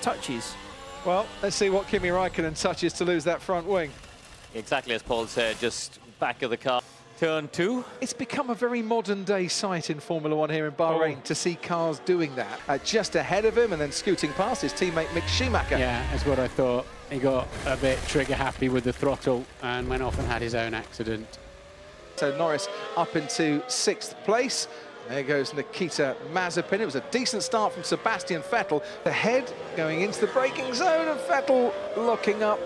touches. Well, let's see what Kimi Räikkönen touches to lose that front wing. Exactly as Paul said, just back of the car. Turn 2. It's become a very modern day sight in Formula One here in Bahrain to see cars doing that. Just ahead of him and then scooting past his teammate Mick Schumacher. Yeah, that's what I thought. He got a bit trigger happy with the throttle and went off and had his own accident. So Norris up into 6th place. There goes Nikita Mazepin. It was a decent start from Sebastian Vettel. The head going into the braking zone and Vettel locking up.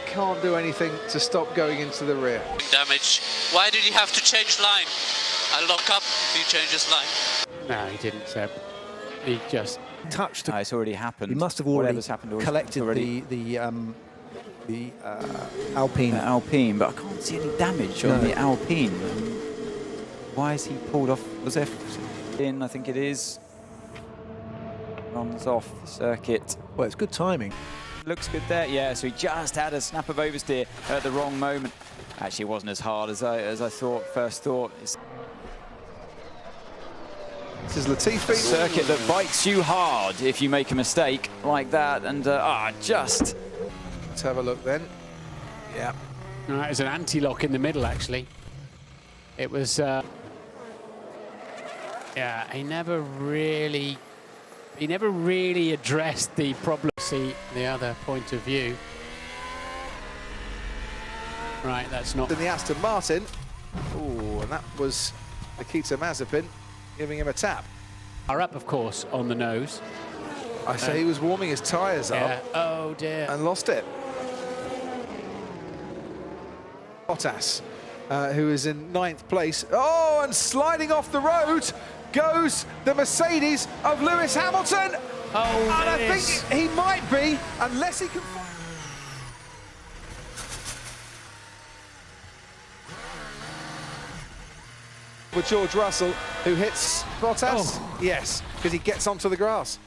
Can't do anything to stop going into the rear. Damage. Why did he have to change line? I'll lock up if he changes line. No, he didn't, Seb. He just touched. It's already happened. He must have already collected the Alpine. Alpine, but I can't see any damage on the Alpine. Why is he pulled off? Was there in? I think it is. Runs off the circuit. Well, it's good timing. Looks good there, yeah. So he just had a snap of oversteer at the wrong moment. Actually, it wasn't as hard as I thought. First thought. This is Latifi. Circuit that bites you hard if you make a mistake like that, and just. Let's have a look then. Yeah. No, it was an anti-lock in the middle, actually. It was. Yeah, he never really addressed the problem. See the other point of view. Right, that's not. In the Aston Martin. Oh, and that was Nikita Mazepin giving him a tap. Are up, of course, on the nose. I say he was warming his tyres up. Oh dear. And lost it. Bottas, who is in 9th place. Oh, and sliding off the road goes the Mercedes of Lewis Hamilton. Oh, and I think he might be, unless he can. With George Russell, who hits Bottas. Oh. Yes, because he gets onto the grass.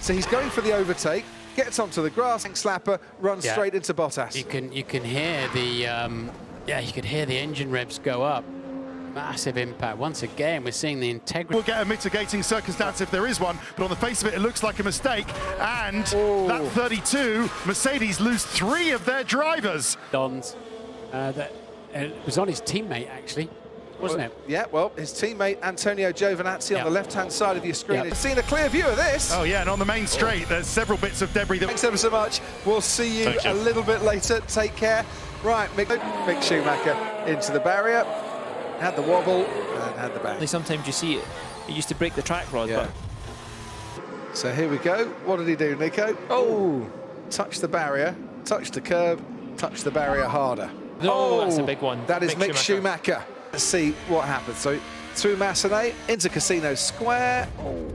So he's going for the overtake, gets onto the grass, slapper, runs straight into Bottas. You can hear the you could hear the engine revs go up. Massive impact. Once again, we're seeing the integrity. We'll get a mitigating circumstance if there is one, but on the face of it, it looks like a mistake. And that 32, Mercedes lose 3 of their drivers. Dons. It was on his teammate, actually, wasn't it? Yeah, well, his teammate Antonio Giovinazzi on the left-hand side of your screen. You've seen a clear view of this. Oh, yeah, and on the main straight, there's several bits of debris. Thanks ever so much. We'll see you a little bit later. Take care. Right, Mick Schumacher into the barrier. Had the wobble and had the bang. Sometimes you see it. It used to break the track rod. Yeah. So here we go. What did he do, Nico? Oh, touched the barrier, touched the curb, touched the barrier harder. Oh, that's a big one. That is Mick Schumacher. Let's see what happens. So through Massenet into Casino Square. Oh,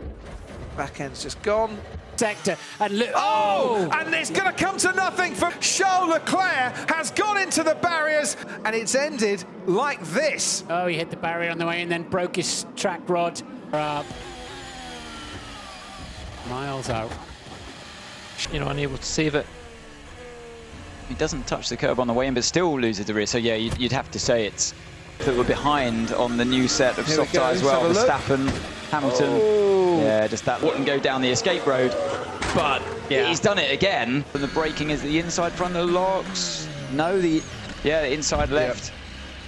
back end's just gone. Sector and and it's going to come to nothing for Charles Leclerc. Has gone into the barriers and it's ended like this. Oh, he hit the barrier on the way and then broke his track rod. Miles out. Unable to save it. He doesn't touch the curb on the way in, but still loses the rear. So yeah, you'd have to say it's that we're behind on the new set of soft tyres as well. Verstappen, Hamilton, yeah, just that wouldn't go down the escape road. But he's done it again. And the braking is the inside front of the locks. No, the inside left.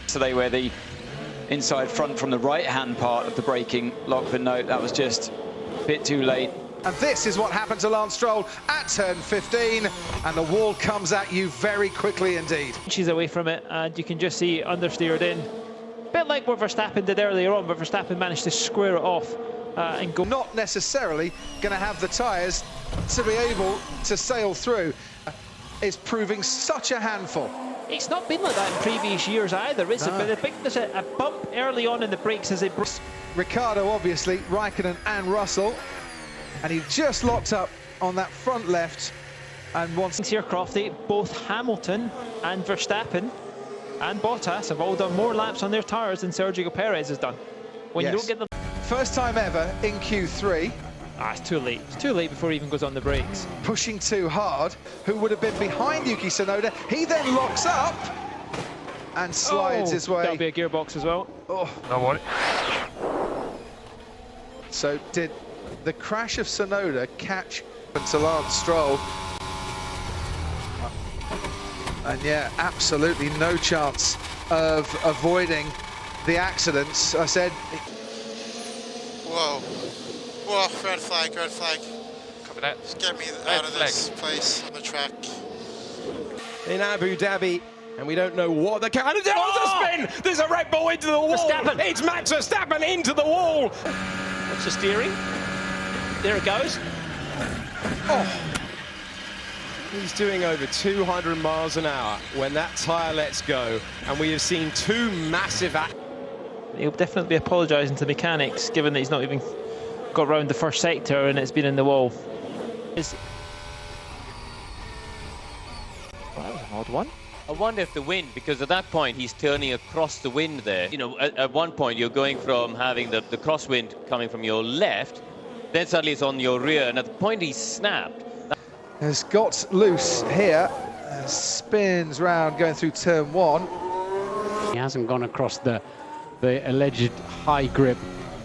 So they were the inside front from the right-hand part of the braking lock, but no, that was just a bit too late. And this is what happened to Lance Stroll at turn 15, and the wall comes at you very quickly indeed. She's away from it, and you can just see it understeered in. A bit like what Verstappen did earlier on, but Verstappen managed to square it off and go. Not necessarily going to have the tyres to be able to sail through. Is proving such a handful. It's not been like that in previous years either, is it? But I think there's a bump early on in the brakes as they... Ricardo, obviously, Räikkönen and Russell. And he just locked up on that front left. And once here, Crofty, both Hamilton and Verstappen and Bottas have all done more laps on their tyres than Sergio Perez has done. When you don't get the... First time ever in Q3. It's too late. It's too late before he even goes on the brakes. Pushing too hard. Who would have been behind Yuki Tsunoda? He then locks up and slides his way. That'll be a gearbox as well. No worry. So did The crash of Sonoda catch to Lance Stroll. And yeah, absolutely no chance of avoiding the accidents. I said... Whoa. Whoa, red flag, red flag. Copy that. Just get me out of this place on the track. In Abu Dhabi, and we don't know what the car... There's a spin! There's a Red Bull into the wall! Verstappen. It's Max Verstappen into the wall! What's the steering? There it goes. Oh. He's doing over 200 miles an hour when that tyre lets go, and we have seen two massive... He'll definitely be apologising to mechanics, given that he's not even got round the first sector and it's been in the wall. Well, that was an odd one. I wonder if the wind, because at that point he's turning across the wind there. You know, at one point you're going from having the crosswind coming from your left, then suddenly it's on your rear, and at the point he snapped. Has got loose here, spins round going through turn 1. He hasn't gone across the alleged high grip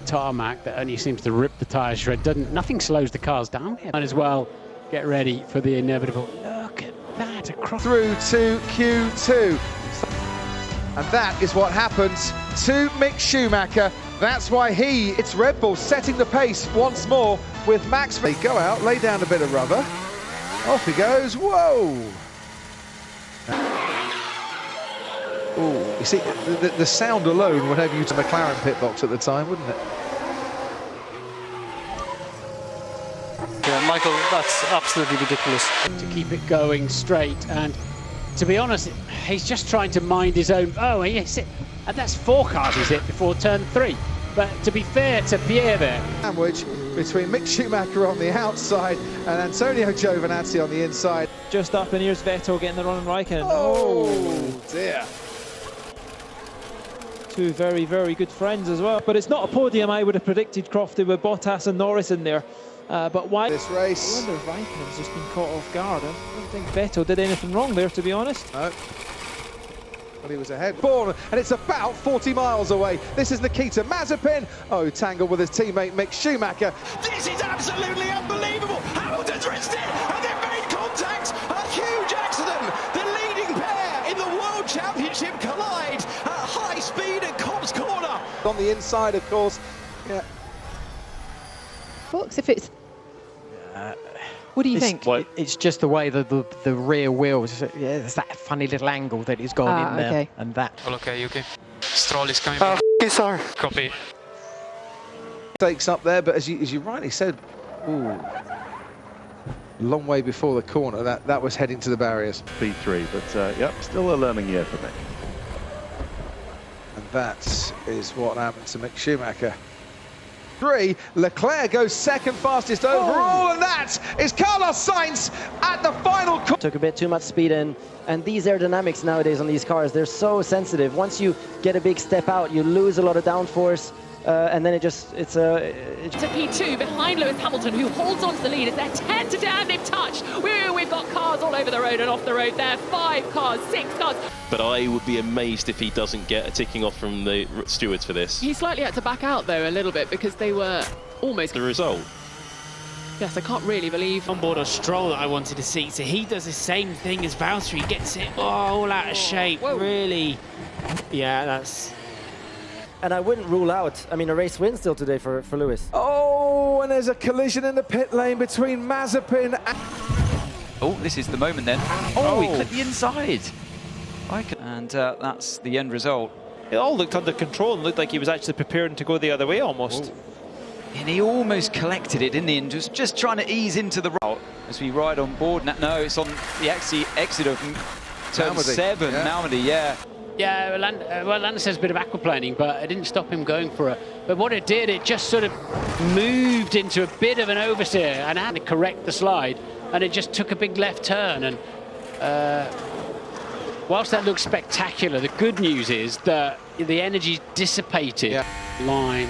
tarmac that only seems to rip the tyre shred. Nothing slows the cars down. Might as well get ready for the inevitable. Look at that, across through to Q2. And that is what happens to Mick Schumacher. That's why it's Red Bull setting the pace once more with Max. They go out, lay down a bit of rubber. Off he goes, whoa! Ooh, you see, the sound alone would have you to the McLaren pit box at the time, wouldn't it? Yeah, Michael, that's absolutely ridiculous. to keep it going straight, and to be honest, he's just trying to mind his own. Oh, yes, and that's 4 cars he's hit before turn 3. But to be fair to Pierre there, Sandwich between Mick Schumacher on the outside and Antonio Giovinazzi on the inside. Just up, and here's Vettel getting the run on Raikkonen. Oh dear. Two very, very good friends as well. But it's not a podium I would have predicted, Crofty, with Bottas and Norris in there. But why? This race. I wonder if Raikkonen's just been caught off guard. I don't think Vettel did anything wrong there, to be honest. No. Well, he was ahead. Born, and it's about 40 miles away. This is Nikita Mazepin. Oh, tangled with his teammate Mick Schumacher. This is absolutely unbelievable! Hamilton's risked it, and they've made contact! A huge accident! The leading pair in the World Championship collide at high speed at Cobb's Corner! On the inside, of course. Yeah. Books, if it's... what do you think? It's just the way that the rear wheels, yeah, there's that funny little angle that he's gone in there. Okay. And that. All okay, UK. Stroll is coming. Sorry. Copy. Mistakes up there, but as you rightly said, ooh, long way before the corner, that was heading to the barriers. P3, but yep, still a learning year for Mick. And that is what happened to Mick Schumacher. 3, Leclerc goes second fastest overall, and that is Carlos Sainz at the final. Took a bit too much speed in, and these aerodynamics nowadays on these cars, they're so sensitive. Once you get a big step out, you lose a lot of downforce, and then it's a P2 behind Lewis Hamilton, who holds on to the lead. It's their 10 to down. They've touched. We've got cars all over the road and off the road there. 5 cars, 6 cars. But I would be amazed if he doesn't get a ticking off from the stewards for this. He slightly had to back out though a little bit because they were almost the result. Yes, I can't really believe on board a Stroll that I wanted to see. So he does the same thing as Valtteri. He gets it all out of shape. Whoa. Really. Yeah, that's. And I wouldn't rule out, I mean, a race win still today for Lewis. Oh, and there's a collision in the pit lane between Mazepin and... Oh, this is the moment then. Oh, he clipped the inside. And that's the end result. It all looked under control and looked like he was actually preparing to go the other way almost. And he almost collected it, didn't he? And just trying to ease into the route as we ride on board. No, it's on the exit of turn 7. Yeah. Malmedy, yeah. yeah, well, Lando says a bit of aquaplaning, but it didn't stop him going for it. But what it did, it just sort of moved into a bit of an oversteer and had to correct the slide, and it just took a big left turn. And whilst that looks spectacular, the good news is that the energy dissipated. Yeah. Line.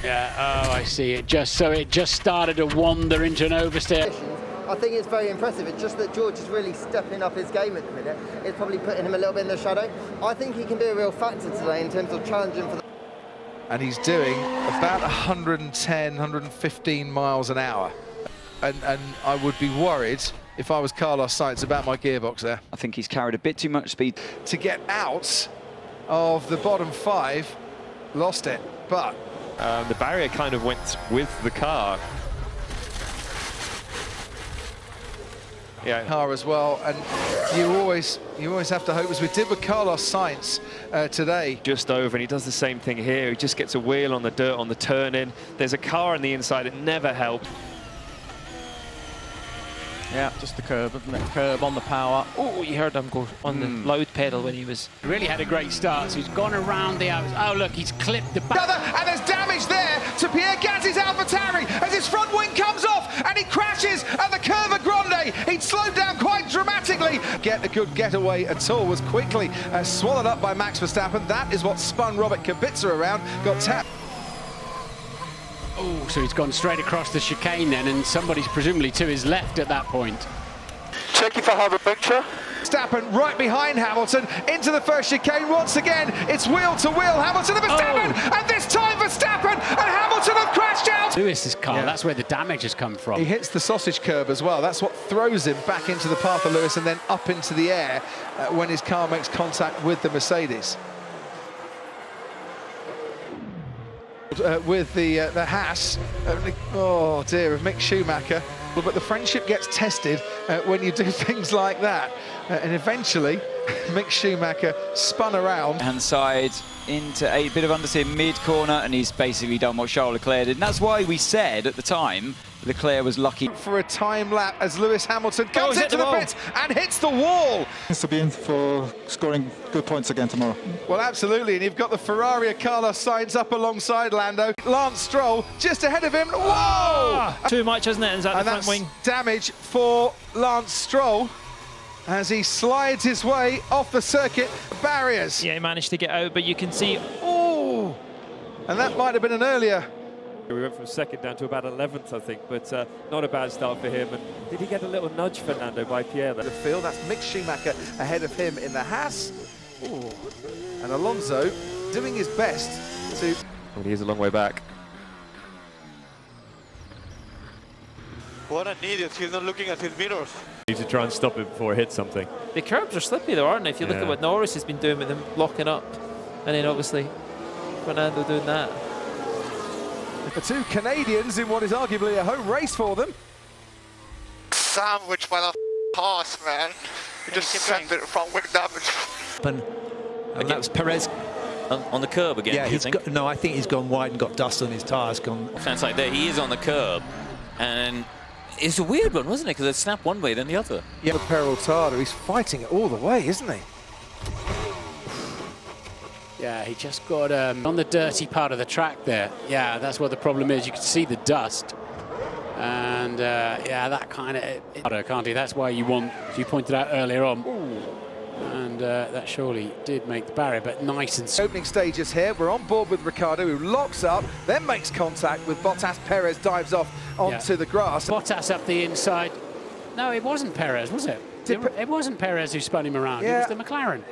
Yeah, oh, I see. It just started to wander into an oversteer. I think it's very impressive. It's just that George is really stepping up his game at the minute. It's probably putting him a little bit in the shadow. I think he can be a real factor today in terms of challenging for the... and he's doing about 110, 115 miles an hour. And I would be worried if I was Carlos Sainz about my gearbox there. I think he's carried a bit too much speed. To get out of the bottom 5, lost it, but... the barrier kind of went with the car. Yeah, car as well, and you always have to hope, as we did with Carlos Sainz today. Just over, and he does the same thing here. He just gets a wheel on the dirt on the turn-in. There's a car on the inside, it never helped. Yeah, just the curb, isn't it? Curb on the power. Oh, you heard him go on the loud pedal when he was... Really had a great start, so he's gone around the outs. Oh, look, he's clipped the back. And there's damage there to Pierre Gasly's AlphaTauri as his front wing comes off and he crashes at the Curva Grande. He'd slowed down quite dramatically. Get a good getaway at all, was quickly swallowed up by Max Verstappen. That is what spun Robert Kubica around, got tapped. Oh, so he's gone straight across the chicane then, and somebody's presumably to his left at that point. Check if I have a picture. Verstappen right behind Hamilton into the first chicane once again. It's wheel to wheel. Hamilton and Verstappen, and this time Verstappen and Hamilton have crashed out. Lewis's car, that's where the damage has come from. He hits the sausage curb as well. That's what throws him back into the path of Lewis and then up into the air when his car makes contact with the Mercedes. With the Haas, oh dear, of Mick Schumacher. But the friendship gets tested when you do things like that. And eventually, Mick Schumacher spun around. Hand side into a bit of understeer mid-corner, and he's basically done what Charles Leclerc did. And that's why we said at the time Leclerc was lucky. For a time lap as Lewis Hamilton comes into the pits and hits the wall. To be in for scoring good points again tomorrow. Well, absolutely, and you've got the Ferrari of Carlos Sainz up alongside Lando. Lance Stroll just ahead of him. Whoa! Too much, isn't it? Is that the front wing? Damage for Lance Stroll as he slides his way off the circuit barriers. Yeah, he managed to get out, but you can see... Oh! And that might have been an earlier... We went from second down to about 11th, I think, but not a bad start for him. And did he get a little nudge, Fernando, by Pierre there? The field, that's Mick Schumacher ahead of him in the Haas. Ooh. And Alonso doing his best to... Well, he is a long way back. What an idiot, he's not looking at his mirrors. Need to try and stop it before it hits something. The curbs are slippy though, aren't they? If you look at what Norris has been doing with them locking up, and then obviously Fernando doing that. The two Canadians in what is arguably a home race for them. Sandwich by the horse, man. He just sent it front wing damage. And that was Perez. On the curb again, Yeah, no, I think he's gone wide and got dust on his tyres. Sounds like there, he is on the curb. And it's a weird one, wasn't it? Because it snapped one way, then the other. Yeah, Peraltada, he's fighting it all the way, isn't he? Yeah, he just got on the dirty part of the track there. Yeah, that's what the problem is. You can see the dust. And yeah, that kind of, can't he? That's why you want, as you pointed out earlier on. And that surely did make the barrier, but nice and... Opening stages here, we're on board with Ricciardo, who locks up, then makes contact with Bottas. Perez dives off onto the grass. Bottas up the inside. No, it wasn't Perez, was it? It wasn't Perez who spun him around, it was the McLaren.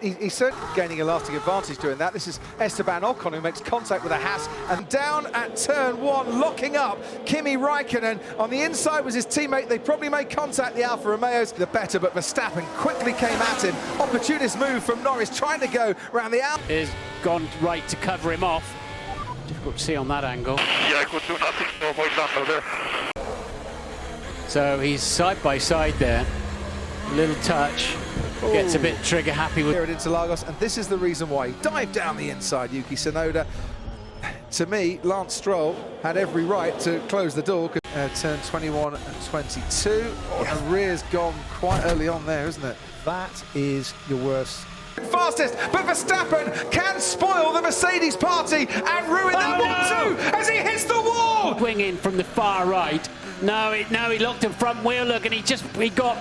He's certainly gaining a lasting advantage doing that. This is Esteban Ocon who makes contact with a Haas, and down at turn 1, locking up Kimi Raikkonen. On the inside was his teammate. They probably made contact, the Alfa Romeos. The better, but Verstappen quickly came at him. Opportunist move from Norris, trying to go round the out. Is gone right to cover him off. Difficult to see on that angle. Yeah, I could do nothing to avoid that there. So he's side by side there. Little touch, gets a bit trigger happy with... Here at Interlagos, and this is the reason why he dived down the inside, Yuki Tsunoda. To me, Lance Stroll had every right to close the door. Turn 21 and 22. And rear's gone quite early on there, isn't it? That is your worst. Fastest, but Verstappen can spoil the Mercedes party and ruin that one too as he hits the wall! Wing in from the far right. No, he locked a front wheel, look, and he got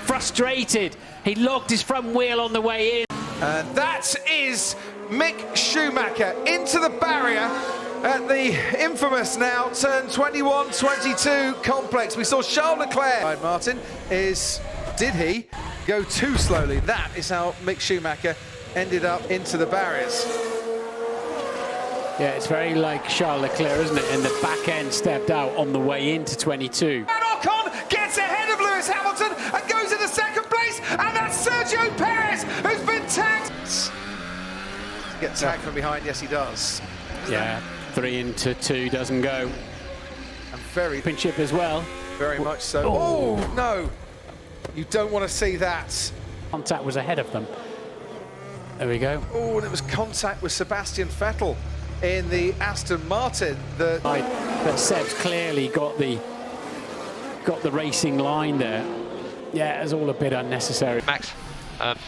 frustrated. He locked his front wheel on the way in. And that is Mick Schumacher into the barrier at the infamous now turn 21-22 complex. We saw Charles Leclerc. Martin, did he go too slowly? That is how Mick Schumacher ended up into the barriers. Yeah, it's very like Charles Leclerc, isn't it? And the back end stepped out on the way into 22. And Ocon gets ahead of Lewis Hamilton and goes into second place, and that's Sergio Perez who's been tagged. Does he get tagged from behind? Yes, he does. Yeah, 3 into 2 doesn't go. And very championship as well. Very much so. Oh no, you don't want to see that. Contact was ahead of them. There we go. Oh, and it was contact with Sebastian Vettel in the Aston Martin. But Seb's clearly got the racing line there. Yeah, it's all a bit unnecessary. Max,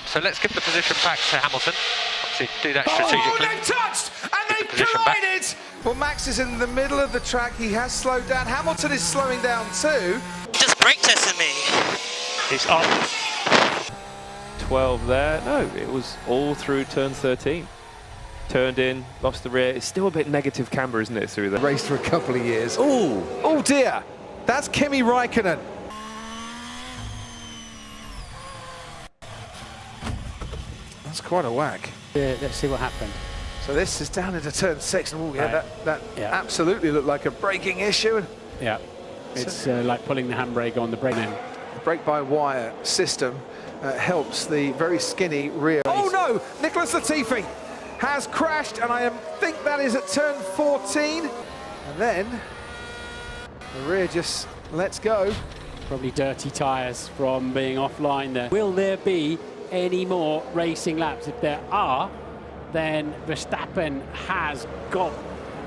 so let's give the position back to Hamilton. Obviously, do that strategically. Oh, they've touched and they've collided. Well, Max is in the middle of the track. He has slowed down. Hamilton is slowing down too. Just brake testing me. He's up. 12 there. No, it was all through turn 13. Turned in, lost the rear. It's still a bit negative camber, isn't it, through there? Raced for a couple of years. Oh dear. That's Kimi Räikkönen. That's quite a whack. Yeah, let's see what happened. So this is down into turn 6, and that absolutely looked like a braking issue. Yeah, it's like pulling the handbrake on the brake end. The brake-by-wire system helps the very skinny rear. Oh no! Nicholas Latifi has crashed, and I think that is at turn 14. And then the rear just lets go. Probably dirty tyres from being offline there. Will there be any more racing laps? If there are, then Verstappen has got